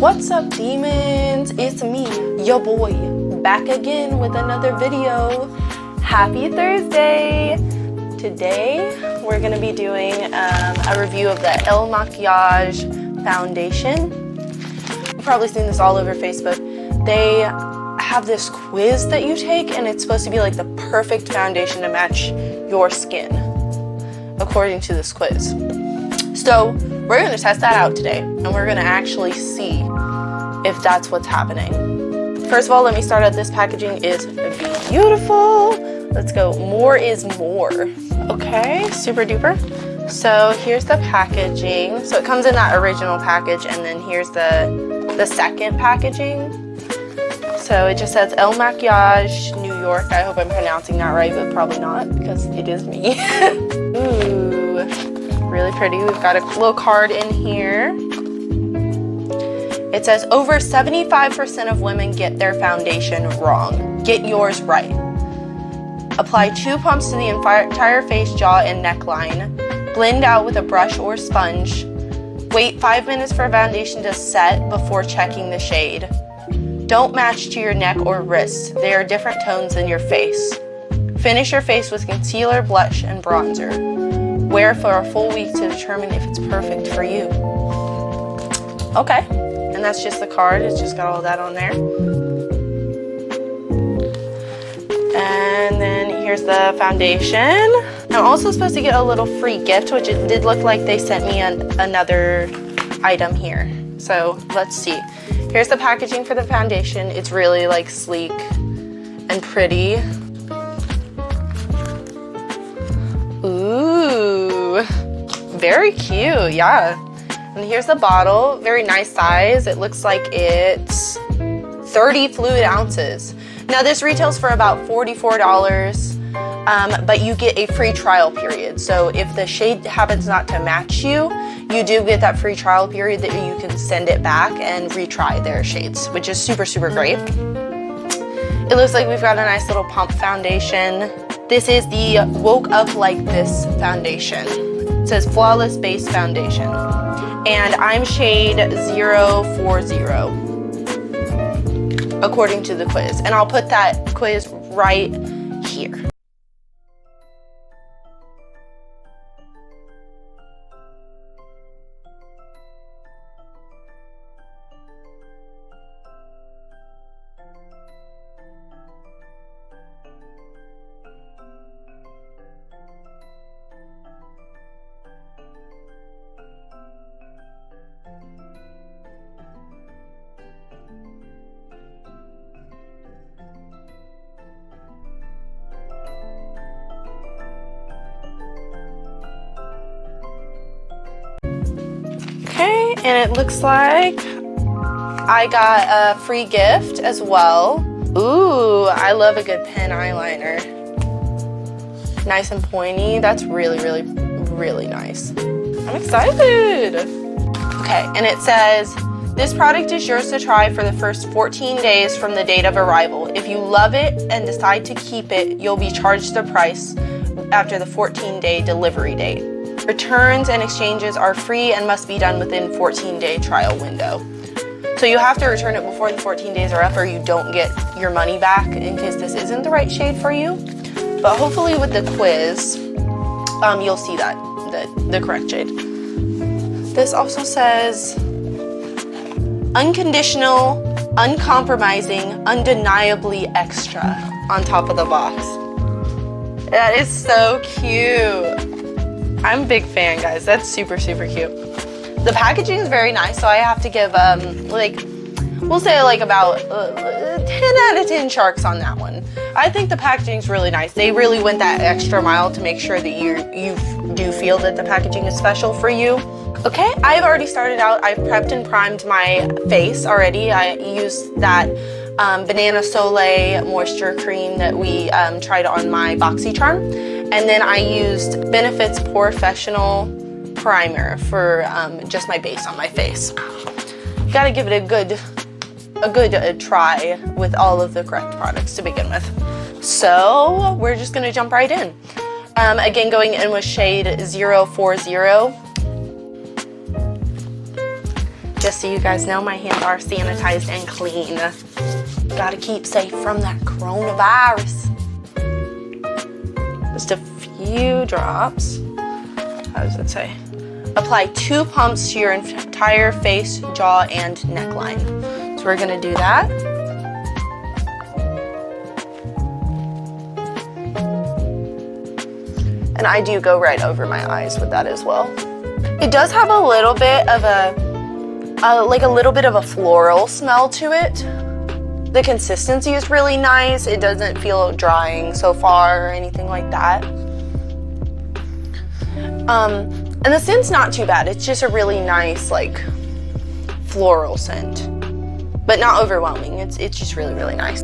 What's up, demons? It's me, your boy, back again with another video. Happy Thursday! Today we're gonna be doing a review of the MAKIAGE foundation. You've probably seen this all over Facebook. They have this quiz that you take, and it's supposed to be like the perfect foundation to match your skin, according to this quiz. So we're gonna test that out today, and we're gonna actually see if that's what's happening. First of all, let me start out. This packaging is beautiful. Let's go. More is more. Okay, super duper. So here's the packaging. So it comes in that original package, and then here's the second packaging. So it just says MAKIAGE, New York. I hope I'm pronouncing that right, but probably not because it is me. Ooh, really pretty. We've got a little card in here. It says over 75% of women get their foundation wrong. Get yours right. Apply 2 pumps to the entire face, jaw, and neckline. Blend out with a brush or sponge. Wait 5 minutes for foundation to set before checking the shade. Don't match to your neck or wrists. They are different tones than your face. Finish your face with concealer, blush, and bronzer. Wear for a full week to determine if it's perfect for you. Okay, and that's just the card. It's just got all that on there. And then here's the foundation. I'm also supposed to get a little free gift, which it did look like they sent me another item here. So let's see. Here's the packaging for the foundation. It's really like sleek and pretty. Ooh, very cute, yeah. And here's the bottle, very nice size. It looks like it's 30 fluid ounces. Now this retails for about $44, but you get a free trial period. So if the shade happens not to match you, you do get that free trial period that you can send it back and retry their shades, which is super, super great. It looks like we've got a nice little pump foundation. This is the Woke Up Like This foundation. It says Flawless Base Foundation. And I'm shade 040, according to the quiz. And I'll put that quiz right here. Okay, and it looks like I got a free gift as well. Ooh, I love a good pen eyeliner. Nice and pointy. That's really, really, really nice. I'm excited. Okay, and it says, this product is yours to try for the first 14 days from the date of arrival. If you love it and decide to keep it, you'll be charged the price after the 14-day delivery date. Returns and exchanges are free and must be done within 14-day trial window. So you have to return it before the 14 days are up, or you don't get your money back in case this isn't the right shade for you. But hopefully with the quiz, you'll see that, the correct shade. This also says, unconditional, uncompromising, undeniably extra on top of the box. That is so cute. I'm a big fan, guys. That's super, super cute. The packaging is very nice, so I have to give, we'll say like about 10 out of 10 sharks on that one. I think the packaging is really nice. They really went that extra mile to make sure that you do feel that the packaging is special for you. Okay, I've already started out. I've prepped and primed my face already. I used that Banana Soleil moisture cream that we tried on my BoxyCharm. And then I used Benefit's Professional Primer for just my base on my face. Gotta give it a good try with all of the correct products to begin with. So we're just gonna jump right in. Again, going in with shade 040. Just so you guys know, my hands are sanitized and clean. Gotta keep safe from that coronavirus. Just a few drops. How does it say? Apply 2 pumps to your entire face, jaw, and neckline. So we're gonna do that. And I do go right over my eyes with that as well. It does have a little bit of like a little bit of a floral smell to it. The consistency is really nice. It doesn't feel drying so far or anything like that. And the scent's not too bad. It's just a really nice, like, floral scent, but not overwhelming. It's just really, really nice.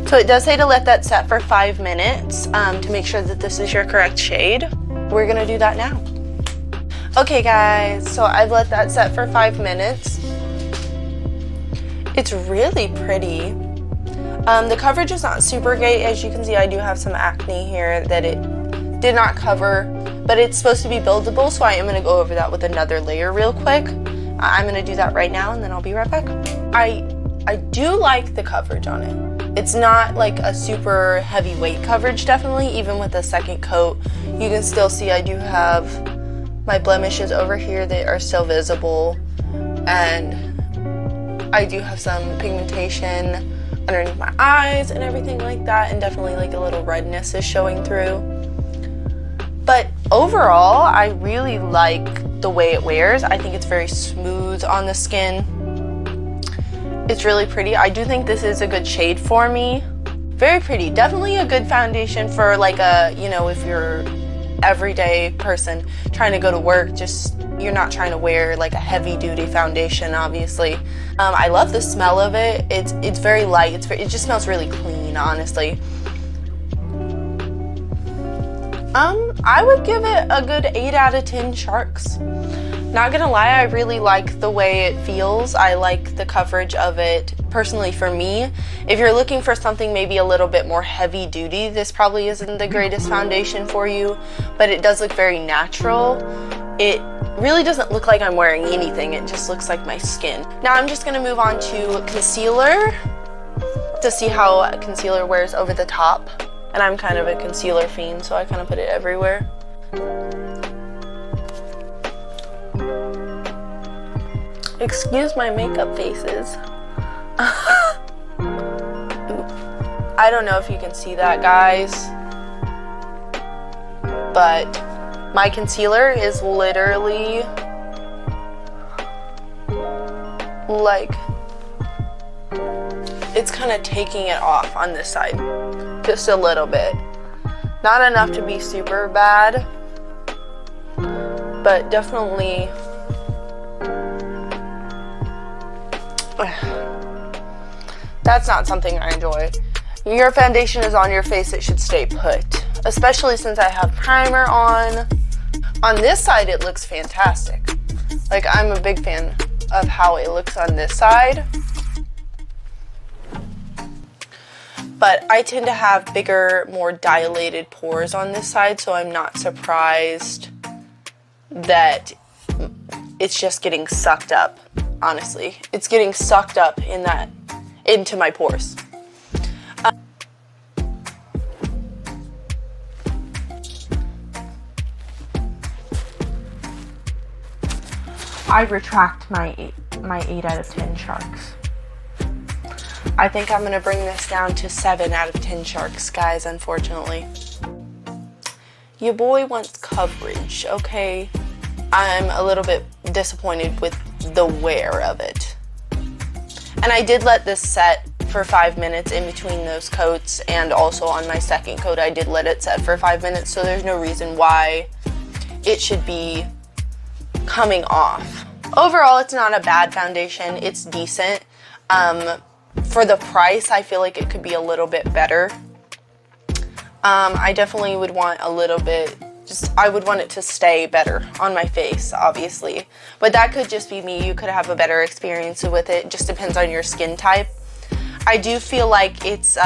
So it does say to let that set for 5 minutes to make sure that this is your correct shade. We're gonna do that now. Okay guys, so I've let that set for 5 minutes. It's really pretty. The coverage is not super great. As you can see, I do have some acne here that it did not cover, but it's supposed to be buildable, so I am gonna go over that with another layer real quick. I'm gonna do that right now and then I'll be right back. I do like the coverage on it. It's not like a super heavyweight coverage, definitely. Even with the second coat, you can still see I do have my blemishes over here that are still visible, and I do have some pigmentation underneath my eyes and everything like that, and definitely like a little redness is showing through. But overall, I really like the way it wears. I think it's very smooth on the skin. It's really pretty. I do think this is a good shade for me. Very pretty. Definitely a good foundation for like a, you know, if you're everyday person trying to go to work, just you're not trying to wear like a heavy duty foundation, obviously. I love the smell of it. It's very light. It just smells really clean, honestly. I would give it a good 8 out of 10 sharks. Not gonna lie, I really like the way it feels. I like the coverage of it. Personally, for me, if you're looking for something maybe a little bit more heavy duty, this probably isn't the greatest foundation for you, but it does look very natural. It really doesn't look like I'm wearing anything. It just looks like my skin. Now I'm just gonna move on to concealer to see how concealer wears over the top. And I'm kind of a concealer fiend, so I kind of put it everywhere. Excuse my makeup faces. I don't know if you can see that, guys, but my concealer is literally like, it's kind of taking it off on this side, just a little bit. Not enough to be super bad, but definitely that's not something I enjoy. Your foundation is on your face, it should stay put, especially since I have primer on. On this side, it looks fantastic. Like, I'm a big fan of how it looks on this side. But I tend to have bigger, more dilated pores on this side, so I'm not surprised that it's just getting sucked up. Honestly, it's getting sucked up into my pores. I retract my 8 out of 10 sharks. I think I'm gonna bring this down to 7 out of 10 sharks, guys, unfortunately. Your boy wants coverage, okay? I'm a little bit disappointed with the wear of it. And I did let this set for 5 minutes in between those coats, and also on my second coat I did let it set for 5 minutes, so there's no reason why it should be coming off. Overall, it's not a bad foundation. It's decent. For the price, I feel like it could be a little bit better. I definitely would want a little bit, I would want it to stay better on my face, obviously. But that could just be me. You could have a better experience with it. Just depends on your skin type. I do feel like it's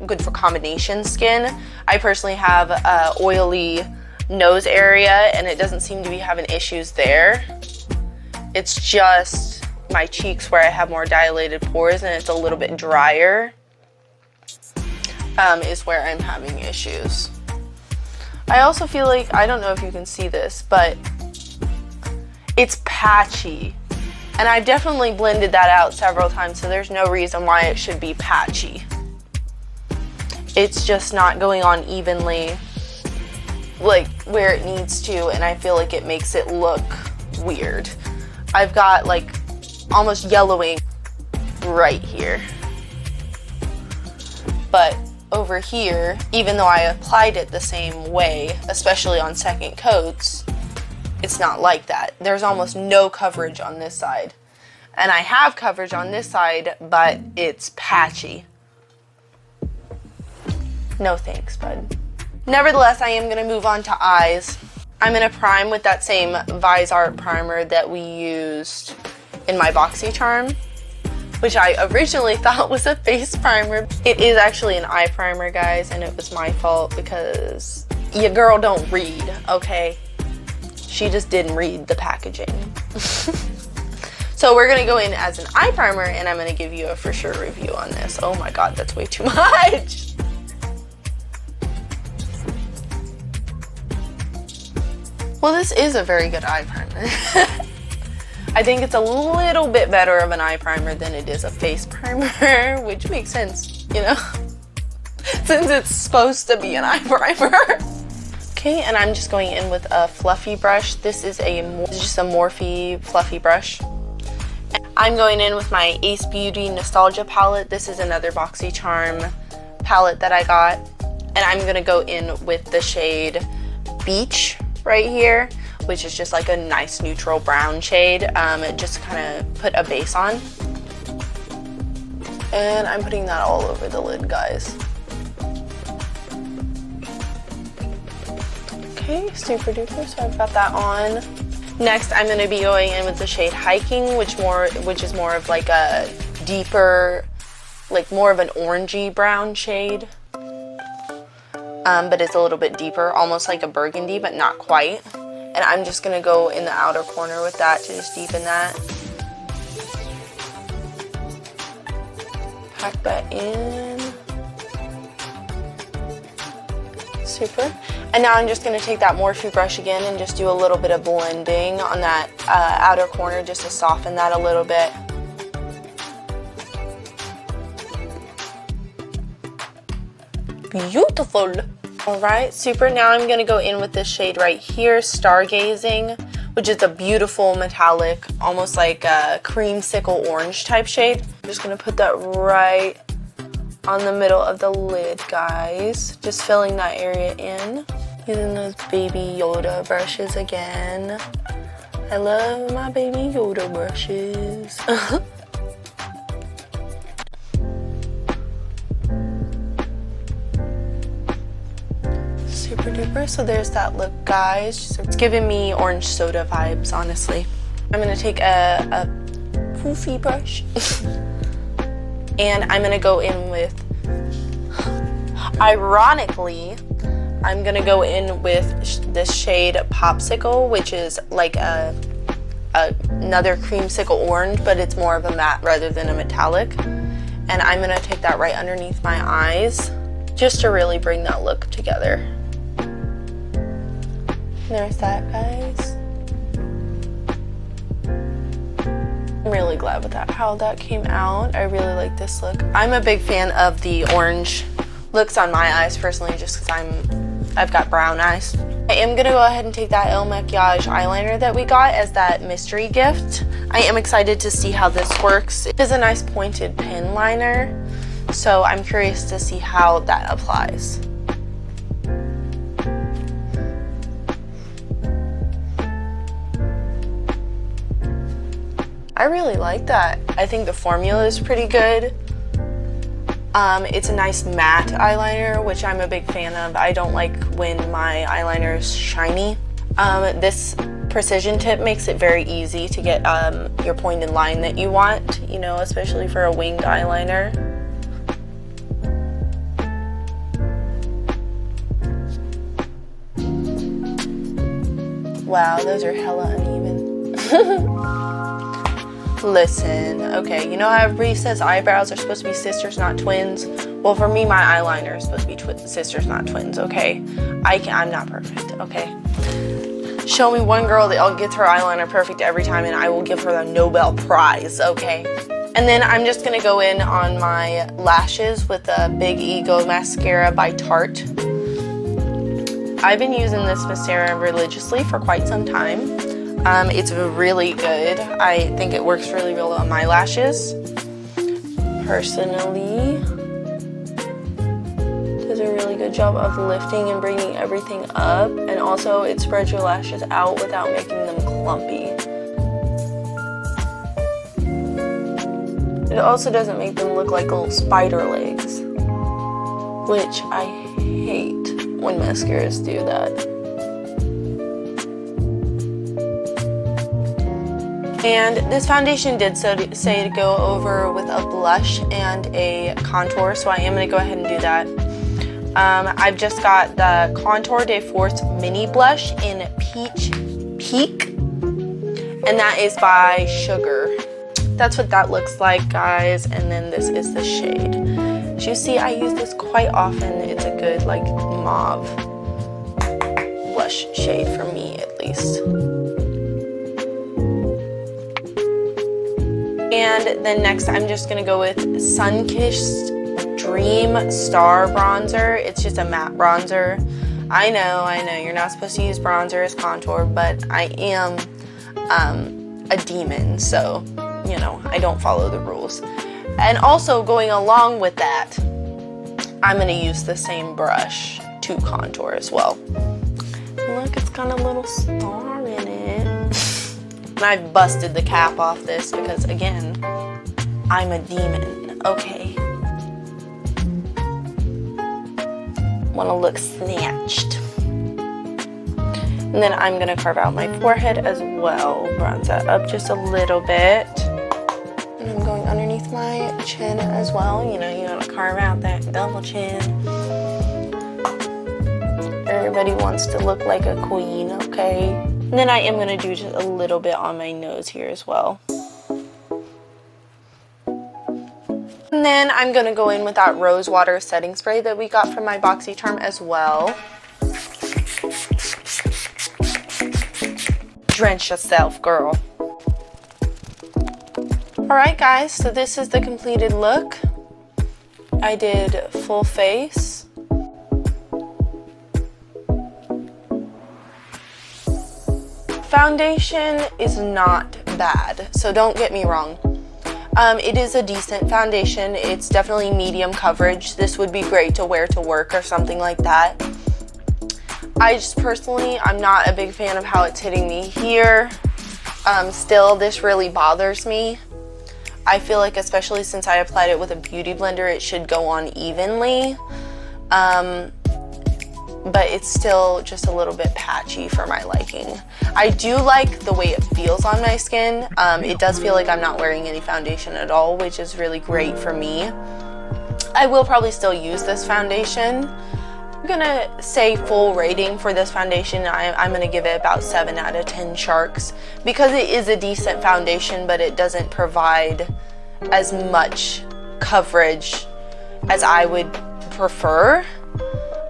good for combination skin. I personally have oily nose area, and it doesn't seem to be having issues there. It's just my cheeks where I have more dilated pores and it's a little bit drier is where I'm having issues. I also feel like, I don't know if you can see this, but it's patchy. And I've definitely blended that out several times, so there's no reason why it should be patchy. It's just not going on evenly, like where it needs to, and I feel like it makes it look weird. I've got like almost yellowing right here. But over here, even though I applied it the same way, especially on second coats, it's not like that. There's almost no coverage on this side. And I have coverage on this side, but it's patchy. No thanks, bud. Nevertheless, I am gonna move on to eyes. I'm gonna prime with that same Visart primer that we used in my BoxyCharm, which I originally thought was a face primer. It is actually an eye primer, guys, and it was my fault because your girl don't read, okay? She just didn't read the packaging. So we're gonna go in as an eye primer, and I'm gonna give you a for sure review on this. Oh my God, that's way too much. Well, this is a very good eye primer. I think it's a little bit better of an eye primer than it is a face primer, which makes sense, you know, since it's supposed to be an eye primer. Okay, and I'm just going in with a fluffy brush. This is just a Morphe fluffy brush. I'm going in with my Ace Beauty Nostalgia palette. This is another BoxyCharm palette that I got. And I'm gonna go in with the shade Beach right here, which is just like a nice neutral brown shade. Just kind of put a base on. And I'm putting that all over the lid, guys. Okay, super duper, so I've got that on. Next, I'm gonna be going in with the shade Hiking, which is more of like a deeper, like more of an orangey brown shade. But it's a little bit deeper, almost like a burgundy, but not quite. And I'm just gonna go in the outer corner with that to just deepen that. Pack that in. Super. And now I'm just gonna take that Morphe brush again and just do a little bit of blending on that outer corner just to soften that a little bit. Beautiful. All right, super. Now I'm gonna go in with this shade right here, Stargazing, which is a beautiful metallic, almost like a creamsicle orange type shade. I'm just gonna put that right on the middle of the lid, guys. Just filling that area in. Using those baby Yoda brushes again. I love my baby Yoda brushes. Super duper. So there's that look, guys. It's giving me orange soda vibes, honestly. I'm gonna take a poofy brush and I'm gonna go in with, ironically, I'm gonna go in with this shade Popsicle, which is like another creamsicle orange, but it's more of a matte rather than a metallic. And I'm gonna take that right underneath my eyes just to really bring that look together. There's that, guys. I'm really glad with that, how that came out. I really like this look. I'm a big fan of the orange looks on my eyes personally, just because I've got brown eyes. I am gonna go ahead and take that MAKIAGE eyeliner that we got as that mystery gift. I am excited to see how this works. It is a nice pointed pen liner, so I'm curious to see how that applies. I really like that. I think the formula is pretty good. It's a nice matte eyeliner, which I'm a big fan of. I don't like when my eyeliner is shiny. This precision tip makes it very easy to get your pointed line that you want, you know, especially for a winged eyeliner. Wow, those are hella uneven. Listen, okay, you know how everybody says eyebrows are supposed to be sisters, not twins? Well, for me, my eyeliner is supposed to be sisters, not twins, okay? I'm not perfect, okay? Show me one girl that gets her eyeliner perfect every time and I will give her the Nobel Prize, okay? And then I'm just gonna go in on my lashes with the Big Ego Mascara by Tarte. I've been using this mascara religiously for quite some time. It's really good. I think it works really well on my lashes. Personally, does a really good job of lifting and bringing everything up, and also it spreads your lashes out without making them clumpy. It also doesn't make them look like little spider legs, which I hate when mascaras do that. And this foundation did say to go over with a blush and a contour, so I am going to go ahead and do that. I've just got the Contour de Force Mini Blush in Peach Peak, and that is by Sugar. That's what that looks like, guys, and then this is the shade. As you see, I use this quite often. It's a good, like, mauve blush shade for me, at least. And then next, I'm just gonna go with Sunkissed Dream Star Bronzer. It's just a matte bronzer. I know, you're not supposed to use bronzer as contour, but I am a demon, so, you know, I don't follow the rules. And also, going along with that, I'm gonna use the same brush to contour as well. Look, it's got a little star in it. And I've busted the cap off this because, again, I'm a demon, okay? Wanna look snatched. And then I'm gonna carve out my forehead as well. Bronze that up just a little bit. And I'm going underneath my chin as well. You know, you gotta carve out that double chin. Everybody wants to look like a queen, okay? And then I am gonna do just a little bit on my nose here as well. And then I'm gonna go in with that rose water setting spray that we got from my BoxyCharm as well. Drench yourself, girl. Alright guys, so this is the completed look. I did full face. Foundation is not bad, so don't get me wrong. It is a decent foundation. It's definitely medium coverage. This would be great to wear to work or something like that. I just personally, I'm not a big fan of how it's hitting me here. Still, this really bothers me. I feel like, especially since I applied it with a beauty blender, it should go on evenly. But it's still just a little bit patchy for my liking. I do like the way it feels on my skin. It does feel like I'm not wearing any foundation at all, which is really great for me. I will probably still use this foundation. I'm gonna say full rating for this foundation. I'm gonna give it about 7 out of 10 sharks because it is a decent foundation, but it doesn't provide as much coverage as I would prefer.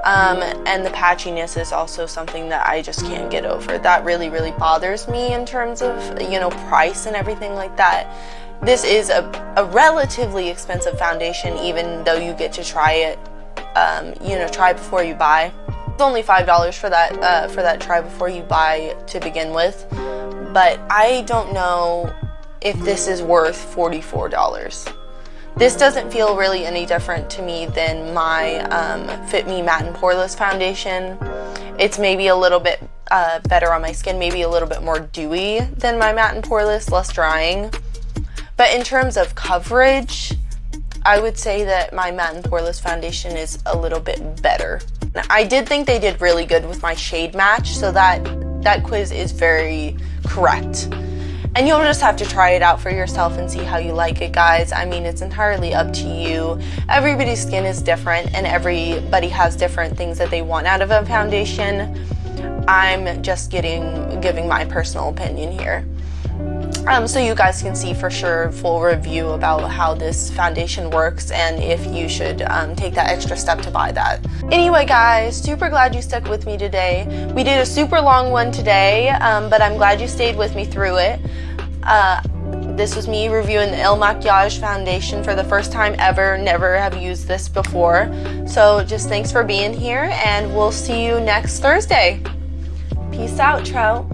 And the patchiness is also something that I just can't get over. That really, really bothers me in terms of, you know, price and everything like that. This is a relatively expensive foundation, even though you get to try it, you know, try before you buy. It's only $5 for that try before you buy to begin with. But I don't know if this is worth $44. This doesn't feel really any different to me than my Fit Me Matte and Poreless foundation. It's maybe a little bit better on my skin, maybe a little bit more dewy than my Matte and Poreless, less drying. But in terms of coverage, I would say that my Matte and Poreless foundation is a little bit better. I did think they did really good with my shade match, so that quiz is very correct. And you'll just have to try it out for yourself and see how you like it, guys. I mean, it's entirely up to you. Everybody's skin is different and everybody has different things that they want out of a foundation. I'm just giving my personal opinion here. So you guys can see for sure full review about how this foundation works and if you should take that extra step to buy that. Anyway guys, super glad you stuck with me today. We did a super long one today, but I'm glad you stayed with me through it. This was me reviewing the MAKIAGE foundation for the first time ever. Never have used this before. So just thanks for being here, and we'll see you next Thursday. Peace out, Trout.